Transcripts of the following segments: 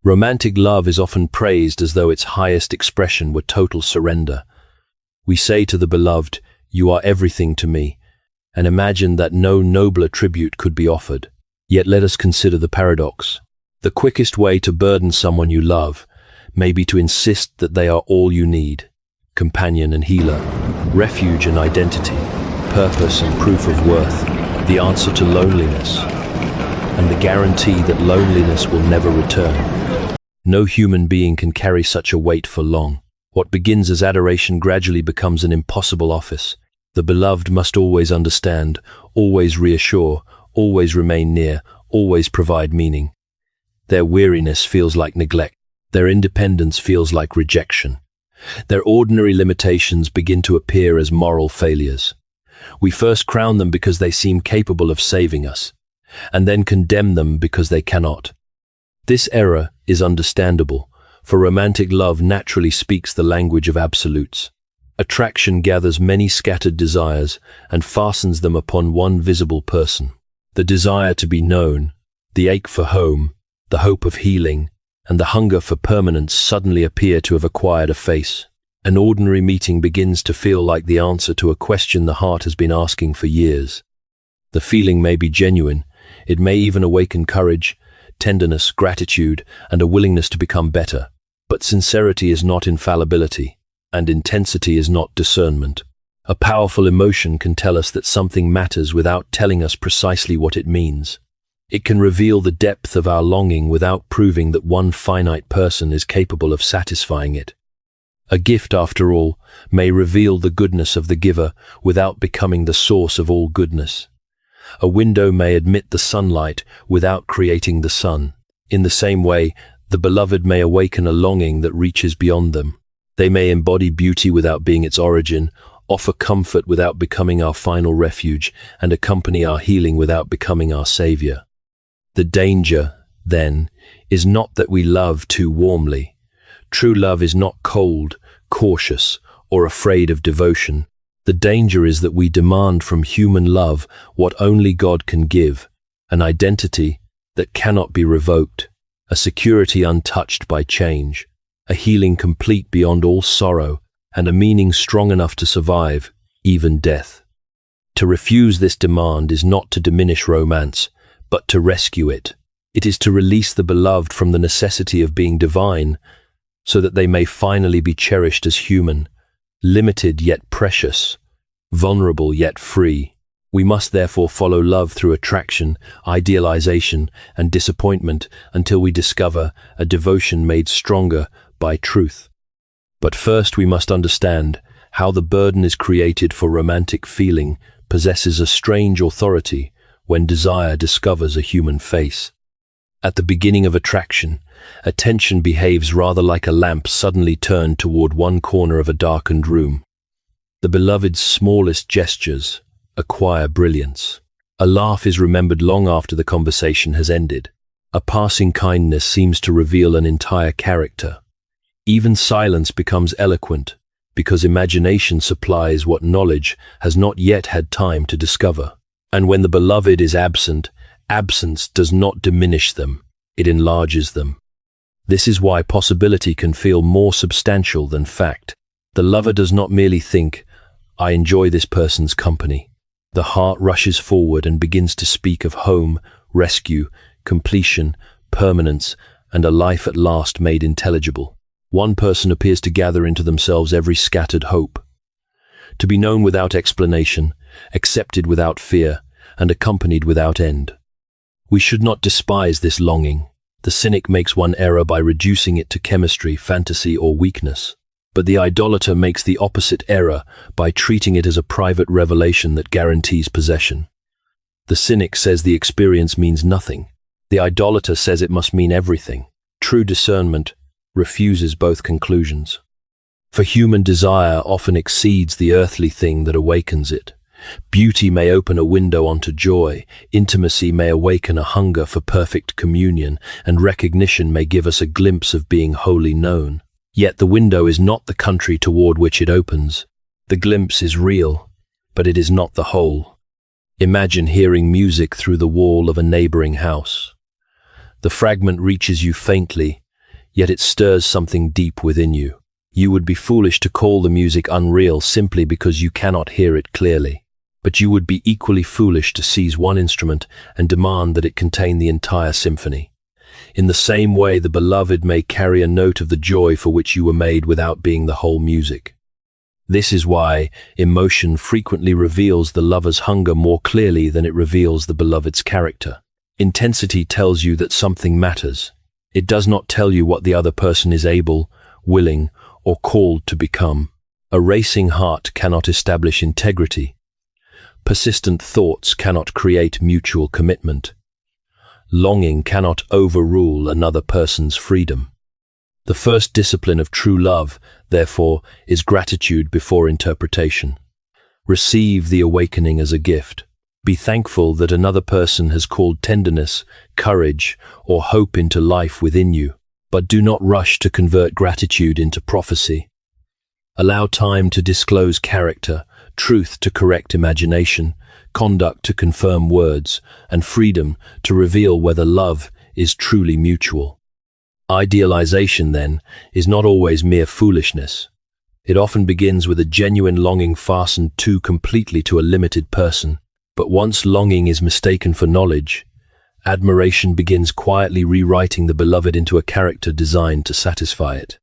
Romantic love is often praised as though its highest expression were total surrender. We say to the beloved, "You are everything to me," and imagine that no nobler tribute could be offered. Yet let us consider the paradox. The quickest way to burden someone you love may be to insist that they are all you need: companion and healer, refuge and identity, purpose and proof of worth, the answer to loneliness, and the guarantee that loneliness will never return. No human being can carry such a weight for long. What begins as adoration gradually becomes an impossible office. The beloved must always understand, always reassure, always remain near, always provide meaning. Their weariness feels like neglect. Their independence feels like rejection. Their ordinary limitations begin to appear as moral failures. We first crown them because they seem capable of saving us, and then condemn them because they cannot. This error is understandable, for romantic love naturally speaks the language of absolutes. Attraction gathers many scattered desires and fastens them upon one visible person. The desire to be known, the ache for home, the hope of healing, and the hunger for permanence suddenly appear to have acquired a face. An ordinary meeting begins to feel like the answer to a question the heart has been asking for years. The feeling may be genuine. It may even awaken courage, tenderness, gratitude, and a willingness to become better. But sincerity is not infallibility, and intensity is not discernment. A powerful emotion can tell us that something matters without telling us precisely what it means. It can reveal the depth of our longing without proving that one finite person is capable of satisfying it. A gift, after all, may reveal the goodness of the giver without becoming the source of all goodness. A window may admit the sunlight without creating the sun. In the same way, the beloved may awaken a longing that reaches beyond them. They may embody beauty without being its origin, offer comfort without becoming our final refuge, and accompany our healing without becoming our savior. The danger, then, is not that we love too warmly. True love is not cold, cautious, or afraid of devotion. The danger is that we demand from human love what only God can give: an identity that cannot be revoked, a security untouched by change, a healing complete beyond all sorrow, and a meaning strong enough to survive, even death. To refuse this demand is not to diminish romance, but to rescue it. It is to release the beloved from the necessity of being divine, so that they may finally be cherished as human, limited yet precious, vulnerable yet free. We must therefore follow love through attraction, idealization, and disappointment until we discover a devotion made stronger by truth. But first we must understand how the burden is created for romantic feeling possesses a strange authority when desire discovers a human face. At the beginning of attraction, attention behaves rather like a lamp suddenly turned toward one corner of a darkened room. The beloved's smallest gestures acquire brilliance. A laugh is remembered long after the conversation has ended. A passing kindness seems to reveal an entire character. Even silence becomes eloquent, because imagination supplies what knowledge has not yet had time to discover. And when the beloved is absent, absence does not diminish them, it enlarges them. This is why possibility can feel more substantial than fact. The lover does not merely think, "I enjoy this person's company." The heart rushes forward and begins to speak of home, rescue, completion, permanence, and a life at last made intelligible. One person appears to gather into themselves every scattered hope. To be known without explanation, accepted without fear, and accompanied without end. We should not despise this longing. The cynic makes one error by reducing it to chemistry, fantasy, or weakness. But the idolater makes the opposite error by treating it as a private revelation that guarantees possession. The cynic says the experience means nothing. The idolater says it must mean everything. True discernment refuses both conclusions. For human desire often exceeds the earthly thing that awakens it. Beauty may open a window onto joy, intimacy may awaken a hunger for perfect communion, and recognition may give us a glimpse of being wholly known. Yet the window is not the country toward which it opens. The glimpse is real, but it is not the whole. Imagine hearing music through the wall of a neighboring house. The fragment reaches you faintly, yet it stirs something deep within you. You would be foolish to call the music unreal simply because you cannot hear it clearly. But you would be equally foolish to seize one instrument and demand that it contain the entire symphony. In the same way, the beloved may carry a note of the joy for which you were made without being the whole music. This is why emotion frequently reveals the lover's hunger more clearly than it reveals the beloved's character. Intensity tells you that something matters. It does not tell you what the other person is able, willing, or called to become. A racing heart cannot establish integrity. Persistent thoughts cannot create mutual commitment. Longing cannot overrule another person's freedom. The first discipline of true love, therefore, is gratitude before interpretation. Receive the awakening as a gift. Be thankful that another person has called tenderness, courage, or hope into life within you, but do not rush to convert gratitude into prophecy. Allow time to disclose character, truth to correct imagination, conduct to confirm words, and freedom to reveal whether love is truly mutual. Idealization, then, is not always mere foolishness. It often begins with a genuine longing fastened too completely to a limited person. But once longing is mistaken for knowledge, admiration begins quietly rewriting the beloved into a character designed to satisfy it.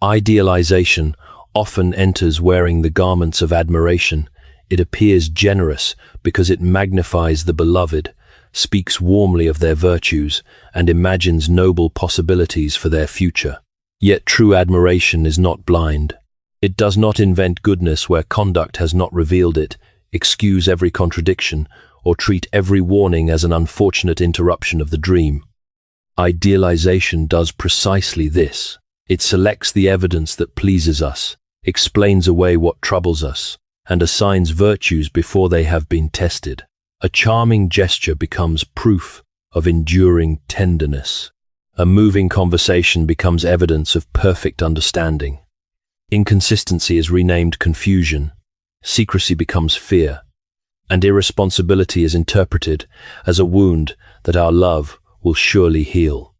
Idealization often enters wearing the garments of admiration. It appears generous because it magnifies the beloved, speaks warmly of their virtues, and imagines noble possibilities for their future. Yet true admiration is not blind. It does not invent goodness where conduct has not revealed it, excuse every contradiction, or treat every warning as an unfortunate interruption of the dream. Idealization does precisely this. It selects the evidence that pleases us, explains away what troubles us, and assigns virtues before they have been tested. A charming gesture becomes proof of enduring tenderness. A moving conversation becomes evidence of perfect understanding. Inconsistency is renamed confusion. Secrecy becomes fear, and irresponsibility is interpreted as a wound that our love will surely heal.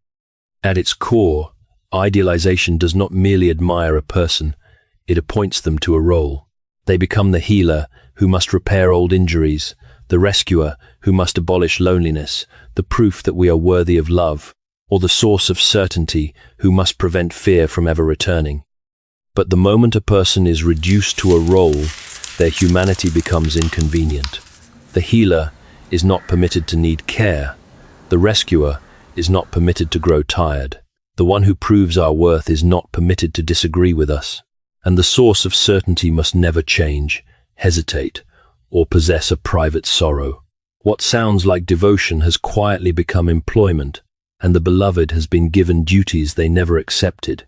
At its core, idealization does not merely admire a person, it appoints them to a role. They become the healer who must repair old injuries, the rescuer who must abolish loneliness, the proof that we are worthy of love, or the source of certainty who must prevent fear from ever returning. But the moment a person is reduced to a role, their humanity becomes inconvenient. The healer is not permitted to need care. The rescuer is not permitted to grow tired. The one who proves our worth is not permitted to disagree with us. And the source of certainty must never change, hesitate, or possess a private sorrow. What sounds like devotion has quietly become employment, and the beloved has been given duties they never accepted.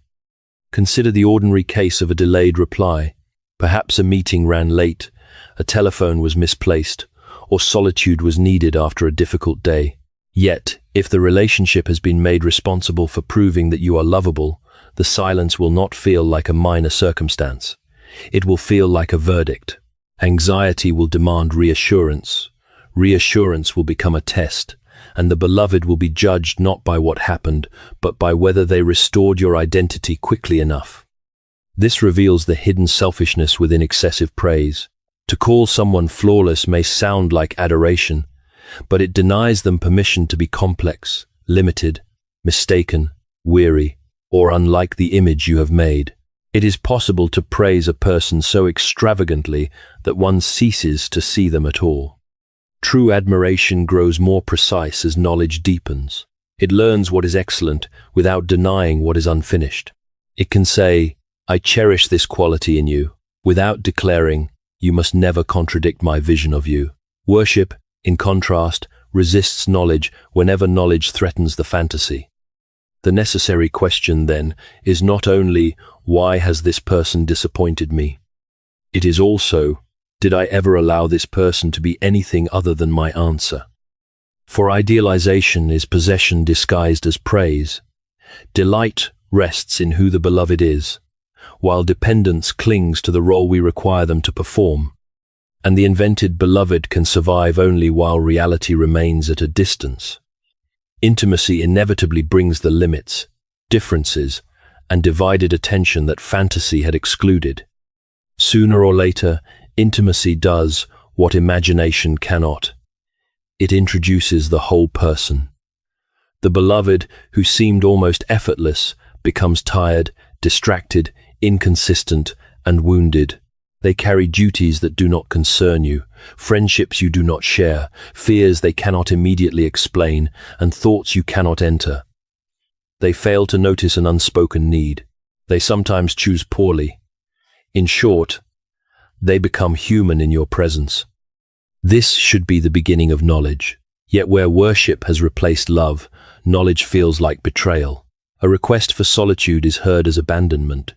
Consider the ordinary case of a delayed reply. Perhaps a meeting ran late, a telephone was misplaced, or solitude was needed after a difficult day. Yet, if the relationship has been made responsible for proving that you are lovable, the silence will not feel like a minor circumstance. It will feel like a verdict. Anxiety will demand reassurance. Reassurance will become a test, and the beloved will be judged not by what happened, but by whether they restored your identity quickly enough. This reveals the hidden selfishness within excessive praise. To call someone flawless may sound like adoration, but it denies them permission to be complex, limited, mistaken, weary, or unlike the image you have made. It is possible to praise a person so extravagantly that one ceases to see them at all. True admiration grows more precise as knowledge deepens. It learns what is excellent without denying what is unfinished. It can say, "I cherish this quality in you," without declaring, "You must never contradict my vision of you." Worship, in contrast, resists knowledge whenever knowledge threatens the fantasy. The necessary question, then, is not only, why has this person disappointed me? It is also, did I ever allow this person to be anything other than my answer? For idealization is possession disguised as praise. Delight rests in who the beloved is, while dependence clings to the role we require them to perform. And the invented beloved can survive only while reality remains at a distance. Intimacy inevitably brings the limits. differences, and divided attention that fantasy had excluded. Sooner or later, intimacy does what imagination cannot. It introduces the whole person. The beloved, who seemed almost effortless, becomes tired, distracted, inconsistent, and wounded. They carry duties that do not concern you, friendships you do not share, fears they cannot immediately explain, and thoughts you cannot enter. They fail to notice an unspoken need. They sometimes choose poorly. In short, they become human in your presence. This should be the beginning of knowledge. Yet where worship has replaced love, knowledge feels like betrayal. A request for solitude is heard as abandonment.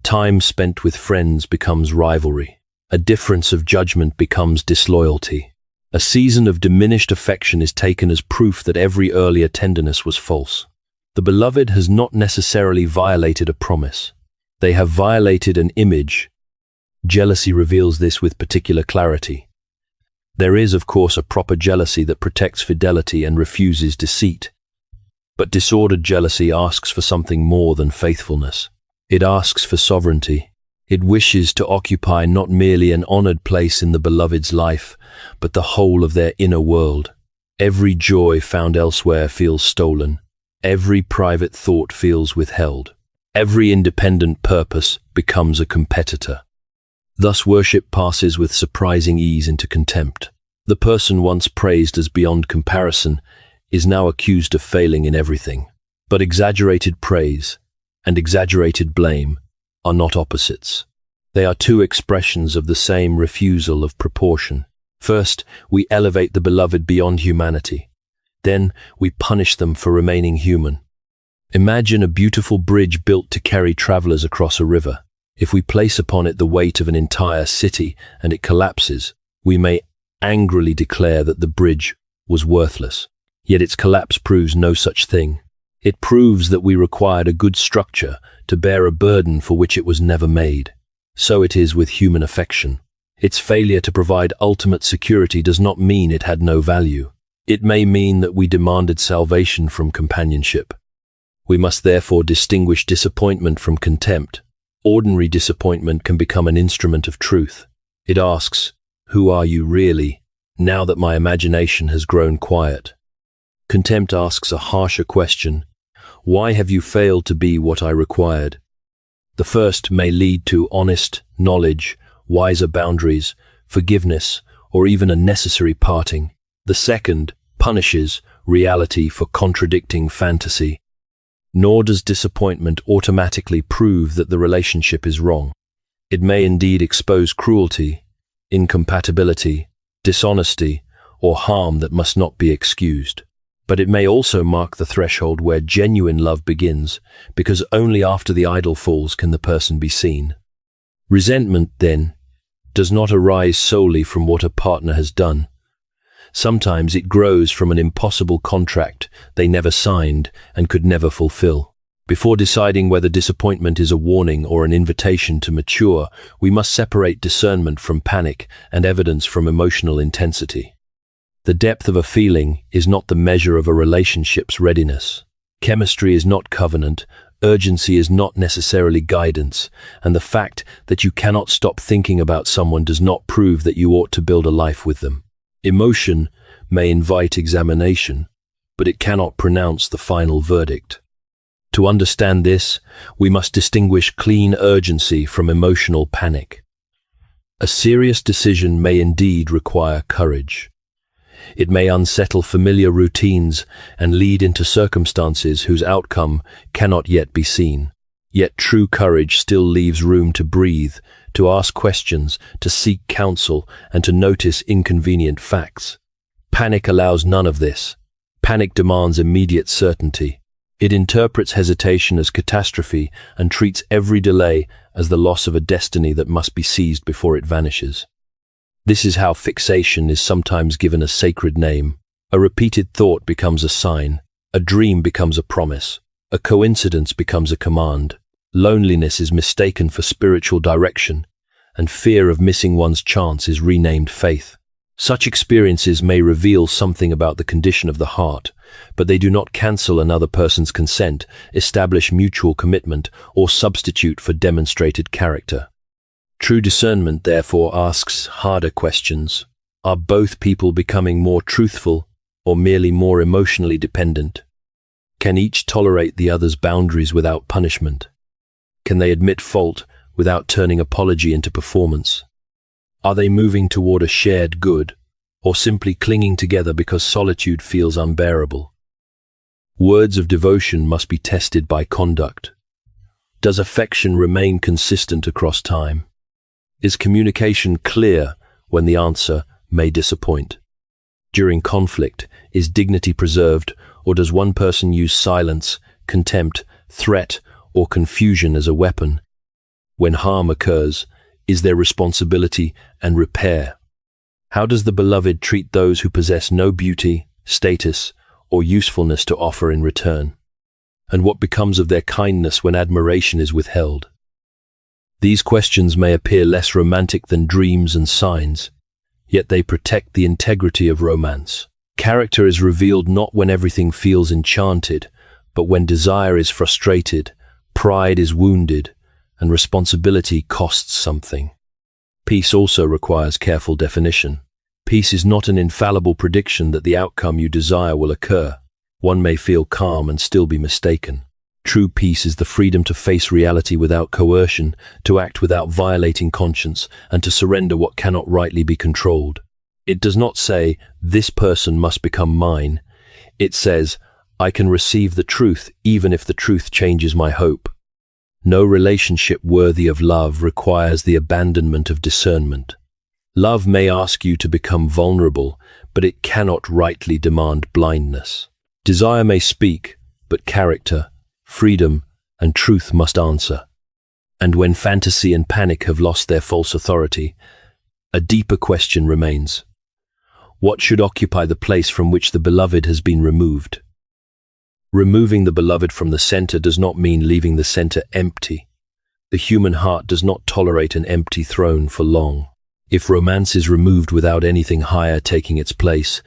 Time spent with friends becomes rivalry. A difference of judgment becomes disloyalty. A season of diminished affection is taken as proof that every earlier tenderness was false. The beloved has not necessarily violated a promise. They have violated an image. Jealousy reveals this with particular clarity. There is, of course, a proper jealousy that protects fidelity and refuses deceit. But disordered jealousy asks for something more than faithfulness. It asks for sovereignty. It wishes to occupy not merely an honored place in the beloved's life, but the whole of their inner world. Every joy found elsewhere feels stolen. Every private thought feels withheld. Every independent purpose becomes a competitor. Thus worship passes with surprising ease into contempt. The person once praised as beyond comparison is now accused of failing in everything. But exaggerated praise and exaggerated blame are not opposites. They are two expressions of the same refusal of proportion. First, we elevate the beloved beyond humanity. Then, we punish them for remaining human. Imagine a beautiful bridge built to carry travelers across a river. If we place upon it the weight of an entire city and it collapses, we may angrily declare that the bridge was worthless. Yet its collapse proves no such thing. It proves that we required a good structure to bear a burden for which it was never made. So it is with human affection. Its failure to provide ultimate security does not mean it had no value. It may mean that we demanded salvation from companionship. We must therefore distinguish disappointment from contempt. Ordinary disappointment can become an instrument of truth. It asks, "Who are you really, now that my imagination has grown quiet?" Contempt asks a harsher question. Why have you failed to be what I required? The first may lead to honest knowledge, wiser boundaries, forgiveness, or even a necessary parting. The second punishes reality for contradicting fantasy. Nor does disappointment automatically prove that the relationship is wrong. It may indeed expose cruelty, incompatibility, dishonesty, or harm that must not be excused. But it may also mark the threshold where genuine love begins, because only after the idol falls can the person be seen. Resentment, then, does not arise solely from what a partner has done. Sometimes it grows from an impossible contract they never signed and could never fulfill. Before deciding whether disappointment is a warning or an invitation to mature, we must separate discernment from panic and evidence from emotional intensity. The depth of a feeling is not the measure of a relationship's readiness. Chemistry is not covenant, urgency is not necessarily guidance, and the fact that you cannot stop thinking about someone does not prove that you ought to build a life with them. Emotion may invite examination, but it cannot pronounce the final verdict. To understand this, we must distinguish clean urgency from emotional panic. A serious decision may indeed require courage. It may unsettle familiar routines and lead into circumstances whose outcome cannot yet be seen. Yet true courage still leaves room to breathe, to ask questions, to seek counsel, and to notice inconvenient facts. Panic allows none of this. Panic demands immediate certainty. It interprets hesitation as catastrophe and treats every delay as the loss of a destiny that must be seized before it vanishes. This is how fixation is sometimes given a sacred name. A repeated thought becomes a sign. A dream becomes a promise. A coincidence becomes a command. Loneliness is mistaken for spiritual direction, and fear of missing one's chance is renamed faith. Such experiences may reveal something about the condition of the heart, but they do not cancel another person's consent, establish mutual commitment, or substitute for demonstrated character. True discernment, therefore, asks harder questions. Are both people becoming more truthful or merely more emotionally dependent? Can each tolerate the other's boundaries without punishment? Can they admit fault without turning apology into performance? Are they moving toward a shared good, or simply clinging together because solitude feels unbearable? Words of devotion must be tested by conduct. Does affection remain consistent across time? Is communication clear when the answer may disappoint? During conflict, is dignity preserved, or does one person use silence, contempt, threat, or confusion as a weapon? When harm occurs, is there responsibility and repair? How does the beloved treat those who possess no beauty, status, or usefulness to offer in return? And what becomes of their kindness when admiration is withheld? These questions may appear less romantic than dreams and signs, yet they protect the integrity of romance. Character is revealed not when everything feels enchanted, but when desire is frustrated, pride is wounded, and responsibility costs something. Peace also requires careful definition. Peace is not an infallible prediction that the outcome you desire will occur. One may feel calm and still be mistaken. True peace is the freedom to face reality without coercion, to act without violating conscience, and to surrender what cannot rightly be controlled. It does not say, "This person must become mine." It says, "I can receive the truth even if the truth changes my hope." No relationship worthy of love requires the abandonment of discernment. Love may ask you to become vulnerable, but it cannot rightly demand blindness. Desire may speak, but character, freedom, and truth must answer. And when fantasy and panic have lost their false authority, a deeper question remains. What should occupy the place from which the beloved has been removed? Removing the beloved from the center does not mean leaving the center empty. The human heart does not tolerate an empty throne for long. If romance is removed without anything higher taking its place,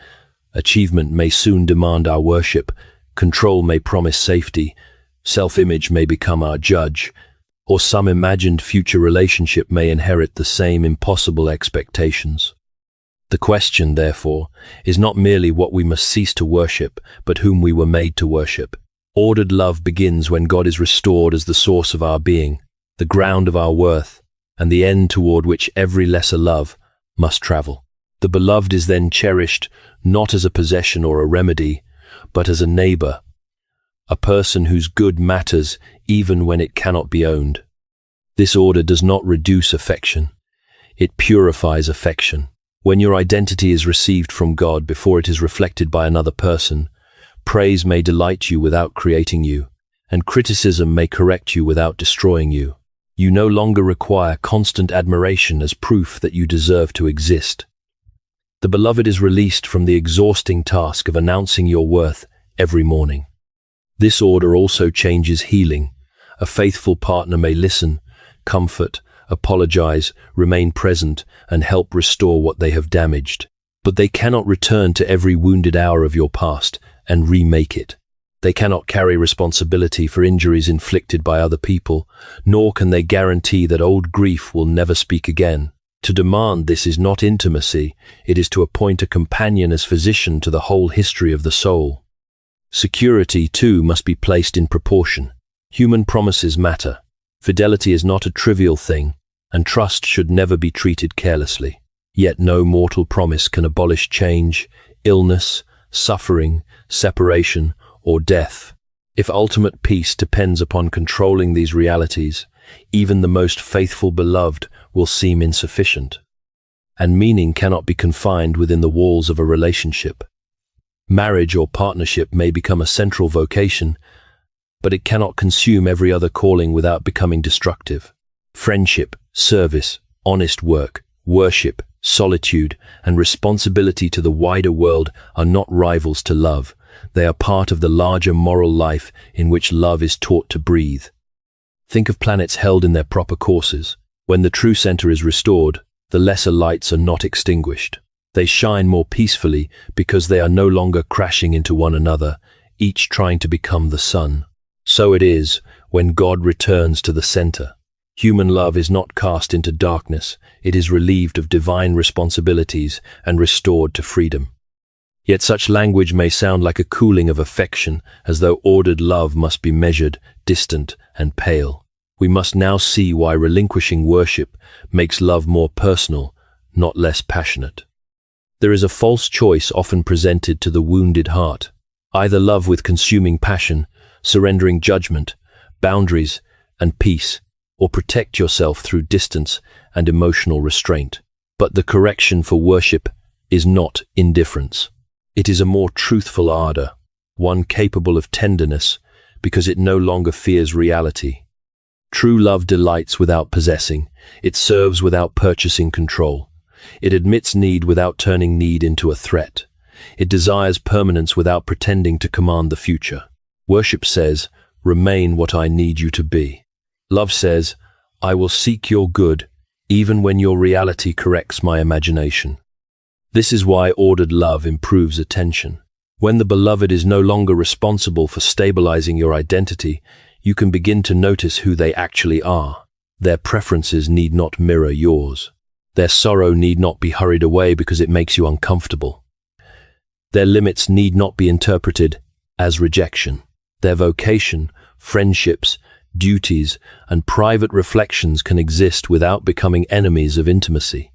achievement may soon demand our worship, control may promise safety, self-image may become our judge, or some imagined future relationship may inherit the same impossible expectations. The question, therefore, is not merely what we must cease to worship, but whom we were made to worship. Ordered love begins when God is restored as the source of our being, the ground of our worth, and the end toward which every lesser love must travel. The beloved is then cherished not as a possession or a remedy, but as a neighbor, a person whose good matters even when it cannot be owned. This order does not reduce affection. It purifies affection. When your identity is received from God before it is reflected by another person, praise may delight you without creating you, and criticism may correct you without destroying you. You no longer require constant admiration as proof that you deserve to exist. The beloved is released from the exhausting task of announcing your worth every morning. This order also changes healing. A faithful partner may listen, comfort, apologize, remain present, and help restore what they have damaged. But they cannot return to every wounded hour of your past and remake it. They cannot carry responsibility for injuries inflicted by other people, nor can they guarantee that old grief will never speak again. To demand this is not intimacy, it is to appoint a companion as physician to the whole history of the soul. Security, too, must be placed in proportion. Human promises matter. Fidelity is not a trivial thing, and trust should never be treated carelessly. Yet no mortal promise can abolish change, illness, suffering, separation, or death. If ultimate peace depends upon controlling these realities, even the most faithful beloved will seem insufficient. And meaning cannot be confined within the walls of a relationship. Marriage or partnership may become a central vocation, but it cannot consume every other calling without becoming destructive. Friendship, service, honest work, worship, solitude, and responsibility to the wider world are not rivals to love. They are part of the larger moral life in which love is taught to breathe. Think of planets held in their proper courses. When the true center is restored, the lesser lights are not extinguished. They shine more peacefully because they are no longer crashing into one another, each trying to become the sun. So it is when God returns to the center. Human love is not cast into darkness, it is relieved of divine responsibilities and restored to freedom. Yet such language may sound like a cooling of affection, as though ordered love must be measured, distant, and pale. We must now see why relinquishing worship makes love more personal, not less passionate. There is a false choice often presented to the wounded heart. Either love with consuming passion, surrendering judgment, boundaries, and peace, or protect yourself through distance and emotional restraint. But the correction for worship is not indifference. It is a more truthful ardor, one capable of tenderness, because it no longer fears reality. True love delights without possessing. It serves without purchasing control. It admits need without turning need into a threat. It desires permanence without pretending to command the future. Worship says, "Remain what I need you to be." Love says, "I will seek your good, even when your reality corrects my imagination." This is why ordered love improves attention. When the beloved is no longer responsible for stabilizing your identity, you can begin to notice who they actually are. Their preferences need not mirror yours. Their sorrow need not be hurried away because it makes you uncomfortable. Their limits need not be interpreted as rejection. Their vocation, friendships, duties, and private reflections can exist without becoming enemies of intimacy.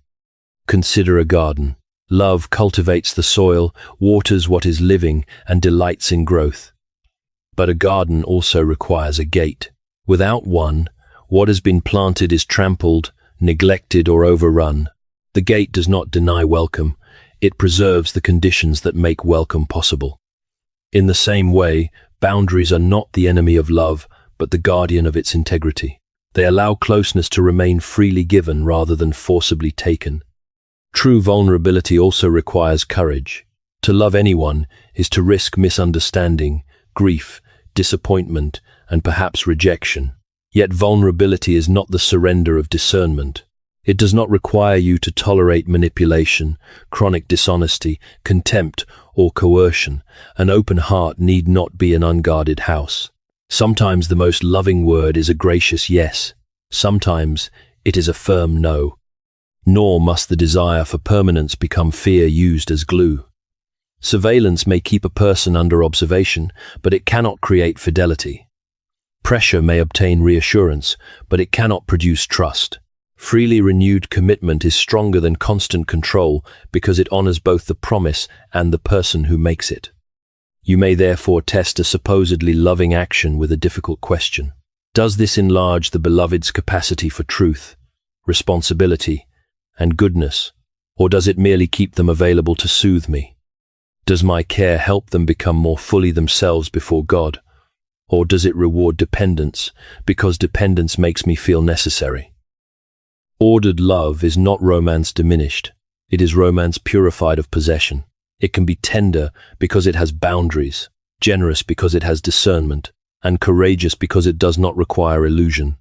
Consider a garden. Love cultivates the soil, waters what is living, and delights in growth. But a garden also requires a gate. Without one, what has been planted is trampled, neglected, or overrun. The gate does not deny welcome. It preserves the conditions that make welcome possible. In the same way, boundaries are not the enemy of love, but the guardian of its integrity. They allow closeness to remain freely given rather than forcibly taken. True vulnerability also requires courage. To love anyone is to risk misunderstanding, grief, disappointment, and perhaps rejection. Yet vulnerability is not the surrender of discernment. It does not require you to tolerate manipulation, chronic dishonesty, contempt, or coercion. An open heart need not be an unguarded house. Sometimes the most loving word is a gracious yes. Sometimes it is a firm no. Nor must the desire for permanence become fear used as glue. Surveillance may keep a person under observation, but it cannot create fidelity. Pressure may obtain reassurance, but it cannot produce trust. Freely renewed commitment is stronger than constant control because it honors both the promise and the person who makes it. You may therefore test a supposedly loving action with a difficult question. Does this enlarge the beloved's capacity for truth, responsibility, and goodness, or does it merely keep them available to soothe me? Does my care help them become more fully themselves before God, or does it reward dependence because dependence makes me feel necessary? Ordered love is not romance diminished. It is romance purified of possession. It can be tender because it has boundaries, generous because it has discernment, and courageous because it does not require illusion.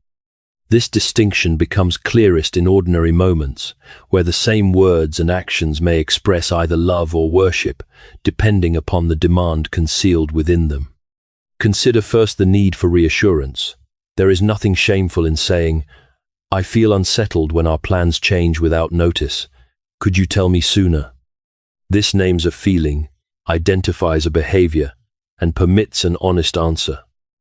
This distinction becomes clearest in ordinary moments, where the same words and actions may express either love or worship, depending upon the demand concealed within them. Consider first the need for reassurance. There is nothing shameful in saying, "I feel unsettled when our plans change without notice. Could you tell me sooner?" This names a feeling, identifies a behavior, and permits an honest answer.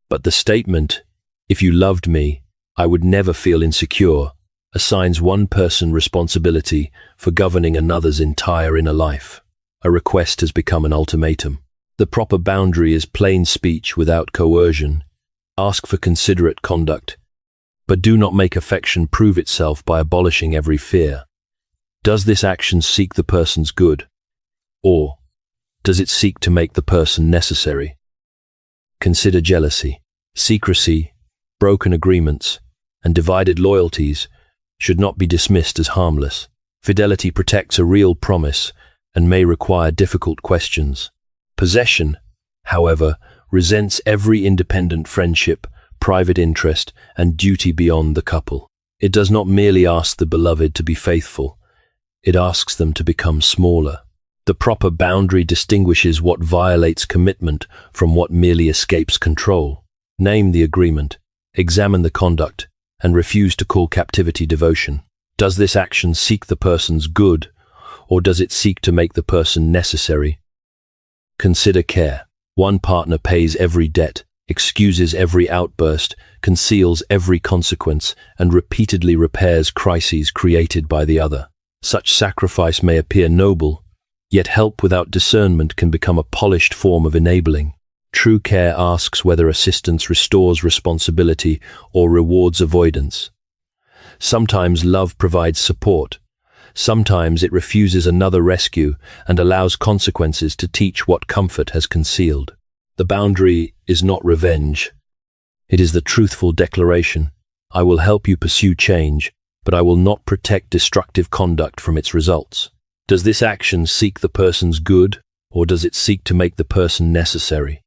But the statement, "If you loved me, I would never feel insecure," assigns one person responsibility for governing another's entire inner life. A request has become an ultimatum. The proper boundary is plain speech without coercion. Ask for considerate conduct, but do not make affection prove itself by abolishing every fear. Does this action seek the person's good, or does it seek to make the person necessary? Consider jealousy. Secrecy, broken agreements, and divided loyalties should not be dismissed as harmless. Fidelity protects a real promise and may require difficult questions. Possession, however, resents every independent friendship, private interest, and duty beyond the couple. It does not merely ask the beloved to be faithful. It asks them to become smaller. The proper boundary distinguishes what violates commitment from what merely escapes control. Name the agreement, examine the conduct, and refuse to call captivity devotion. Does this action seek the person's good, or does it seek to make the person necessary? Consider care. One partner pays every debt, excuses every outburst, conceals every consequence, and repeatedly repairs crises created by the other. Such sacrifice may appear noble, yet help without discernment can become a polished form of enabling. True care asks whether assistance restores responsibility or rewards avoidance. Sometimes love provides support. Sometimes it refuses another rescue and allows consequences to teach what comfort has concealed. The boundary is not revenge. It is the truthful declaration, I will help you pursue change, but I will not protect destructive conduct from its results. Does this action seek the person's good, or does it seek to make the person necessary?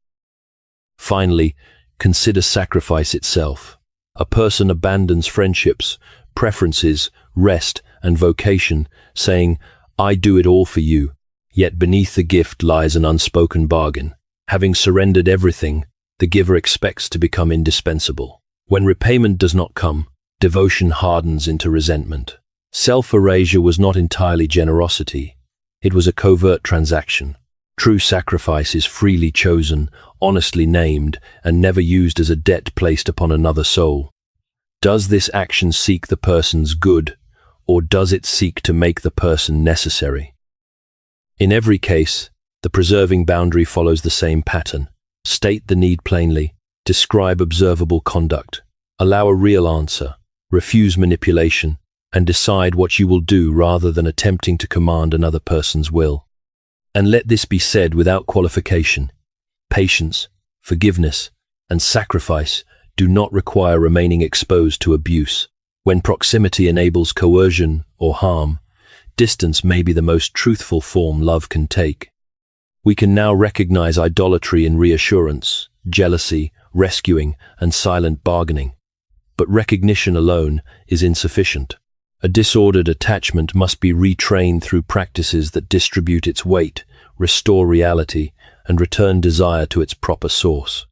Finally, consider sacrifice itself. A person abandons friendships, preferences, rest, and vocation, saying, I do it all for you, yet beneath the gift lies an unspoken bargain. Having surrendered everything, the giver expects to become indispensable. When repayment does not come, devotion hardens into resentment. Self-erasure was not entirely generosity. It was a covert transaction. True sacrifice is freely chosen, honestly named, and never used as a debt placed upon another soul. Does this action seek the person's good, or does it seek to make the person necessary? In every case, the preserving boundary follows the same pattern. State the need plainly, describe observable conduct, allow a real answer, refuse manipulation, and decide what you will do rather than attempting to command another person's will. And let this be said without qualification. Patience, forgiveness, and sacrifice do not require remaining exposed to abuse. When proximity enables coercion or harm, distance may be the most truthful form love can take. We can now recognize idolatry in reassurance, jealousy, rescuing, and silent bargaining. But recognition alone is insufficient. A disordered attachment must be retrained through practices that distribute its weight, restore reality, and return desire to its proper source.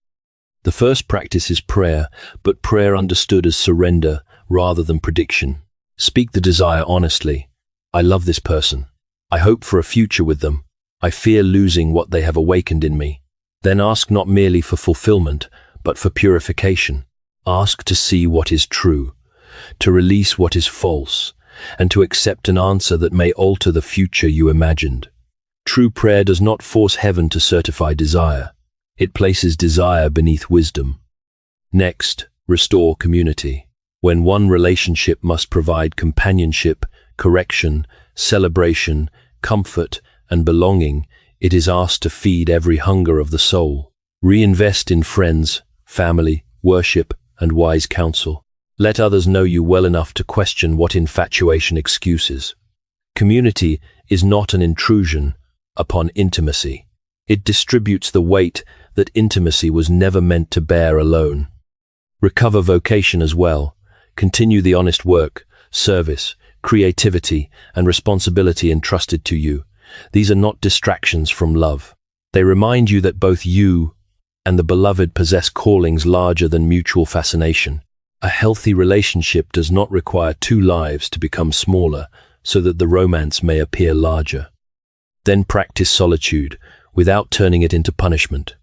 The first practice is prayer, but prayer understood as surrender rather than prediction. Speak the desire honestly. I love this person. I hope for a future with them. I fear losing what they have awakened in me. Then ask not merely for fulfillment, but for purification. Ask to see what is true, to release what is false, and to accept an answer that may alter the future you imagined. True prayer does not force heaven to certify desire. It places desire beneath wisdom. Next, restore community. When one relationship must provide companionship, correction, celebration, comfort, and belonging, it is asked to feed every hunger of the soul. Reinvest in friends, family, worship, and wise counsel. Let others know you well enough to question what infatuation excuses. Community is not an intrusion upon intimacy. It distributes the weight that intimacy was never meant to bear alone. Recover vocation as well. Continue the honest work, service, creativity, and responsibility entrusted to you. These are not distractions from love. They remind you that both you and the beloved possess callings larger than mutual fascination. A healthy relationship does not require two lives to become smaller so that the romance may appear larger. Then practice solitude without turning it into punishment.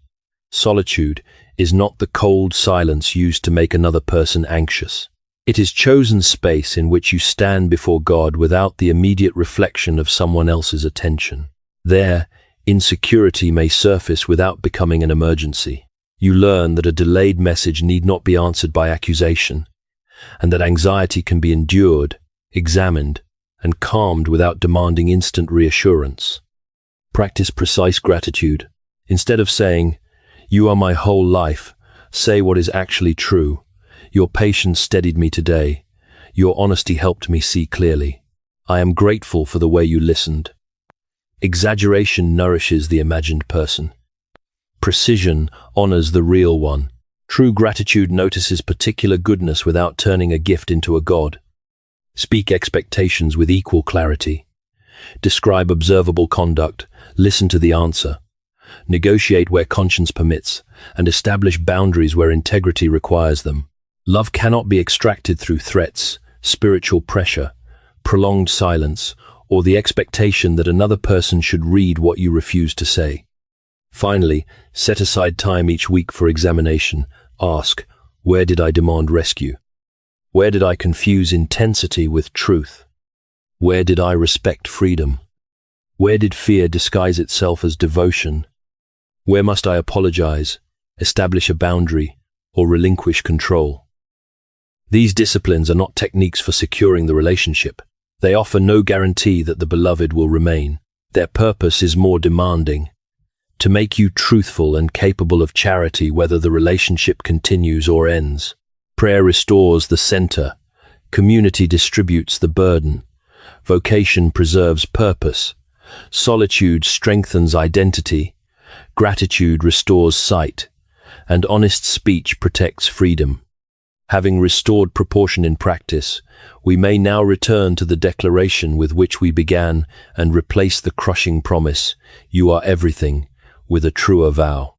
Solitude is not the cold silence used to make another person anxious. It is chosen space in which you stand before God without the immediate reflection of someone else's attention. There, insecurity may surface without becoming an emergency. You learn that a delayed message need not be answered by accusation, and that anxiety can be endured, examined, and calmed without demanding instant reassurance. Practice precise gratitude. Instead of saying, "You are my whole life," say what is actually true. "Your patience steadied me today. Your honesty helped me see clearly. I am grateful for the way you listened." Exaggeration nourishes the imagined person. Precision honors the real one. True gratitude notices particular goodness without turning a gift into a god. Speak expectations with equal clarity. Describe observable conduct, listen to the answer. Negotiate where conscience permits, and establish boundaries where integrity requires them. Love cannot be extracted through threats, spiritual pressure, prolonged silence, or the expectation that another person should read what you refuse to say. Finally, set aside time each week for examination. Ask, where did I demand rescue? Where did I confuse intensity with truth? Where did I respect freedom? Where did fear disguise itself as devotion? Where must I apologize, establish a boundary, or relinquish control? These disciplines are not techniques for securing the relationship. They offer no guarantee that the beloved will remain. Their purpose is more demanding, to make you truthful and capable of charity whether the relationship continues or ends. Prayer restores the center. Community distributes the burden. Vocation preserves purpose. Solitude strengthens identity. Gratitude restores sight. And honest speech protects freedom. Having restored proportion in practice, we may now return to the declaration with which we began and replace the crushing promise, "You are everything," with a truer vow.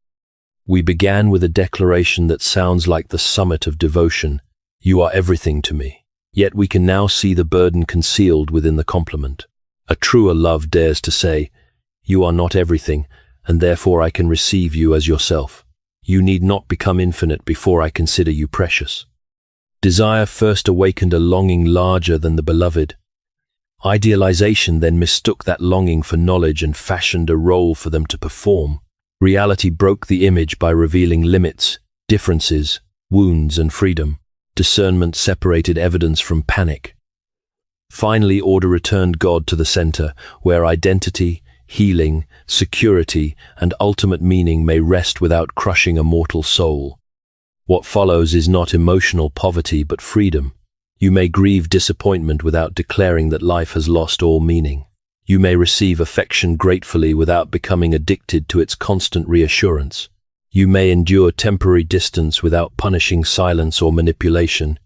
We began with a declaration that sounds like the summit of devotion, "You are everything to me." Yet we can now see the burden concealed within the compliment. A truer love dares to say, "You are not everything, and therefore I can receive you as yourself. You need not become infinite before I consider you precious." Desire first awakened a longing larger than the beloved. Idealization then mistook that longing for knowledge and fashioned a role for them to perform. Reality broke the image by revealing limits, differences, wounds, and freedom. Discernment separated evidence from panic. Finally, order returned God to the center, where identity, healing, security, and ultimate meaning may rest without crushing a mortal soul. What follows is not emotional poverty but freedom. You may grieve disappointment without declaring that life has lost all meaning. You may receive affection gratefully without becoming addicted to its constant reassurance. You may endure temporary distance without punishing silence or manipulation.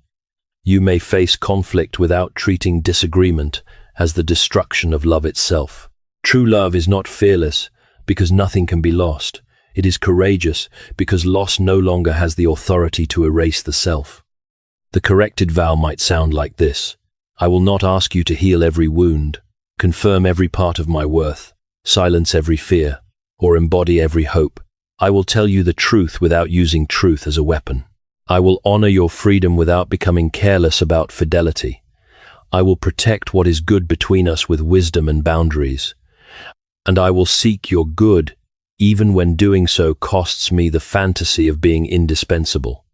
You may face conflict without treating disagreement as the destruction of love itself. True love is not fearless because nothing can be lost. It is courageous because loss no longer has the authority to erase the self. The corrected vow might sound like this: I will not ask you to heal every wound, confirm every part of my worth, silence every fear, or embody every hope. I will tell you the truth without using truth as a weapon. I will honor your freedom without becoming careless about fidelity. I will protect what is good between us with wisdom and boundaries. And I will seek your good, even when doing so costs me the fantasy of being indispensable.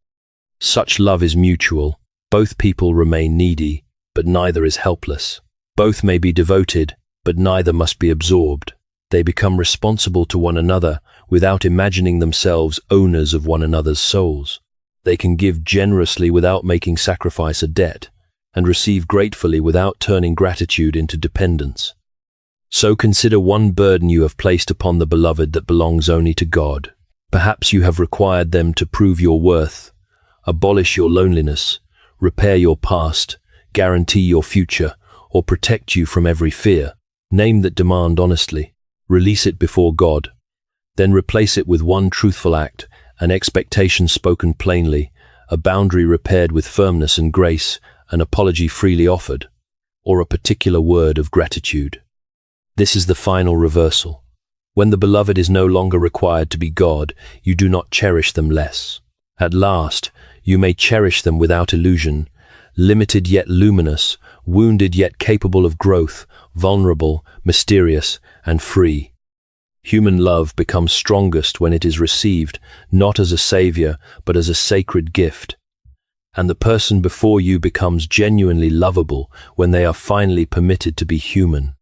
Such love is mutual. Both people remain needy, but neither is helpless. Both may be devoted, but neither must be absorbed. They become responsible to one another without imagining themselves owners of one another's souls. They can give generously without making sacrifice a debt, and receive gratefully without turning gratitude into dependence. So consider one burden you have placed upon the beloved that belongs only to God. Perhaps you have required them to prove your worth, abolish your loneliness, repair your past, guarantee your future, or protect you from every fear. Name that demand honestly. Release it before God. Then replace it with one truthful act, an expectation spoken plainly, a boundary repaired with firmness and grace, an apology freely offered, or a particular word of gratitude. This is the final reversal. When the beloved is no longer required to be God, you do not cherish them less. At last, you may cherish them without illusion, limited yet luminous, wounded yet capable of growth, vulnerable, mysterious, and free. Human love becomes strongest when it is received, not as a savior, but as a sacred gift. And the person before you becomes genuinely lovable when they are finally permitted to be human.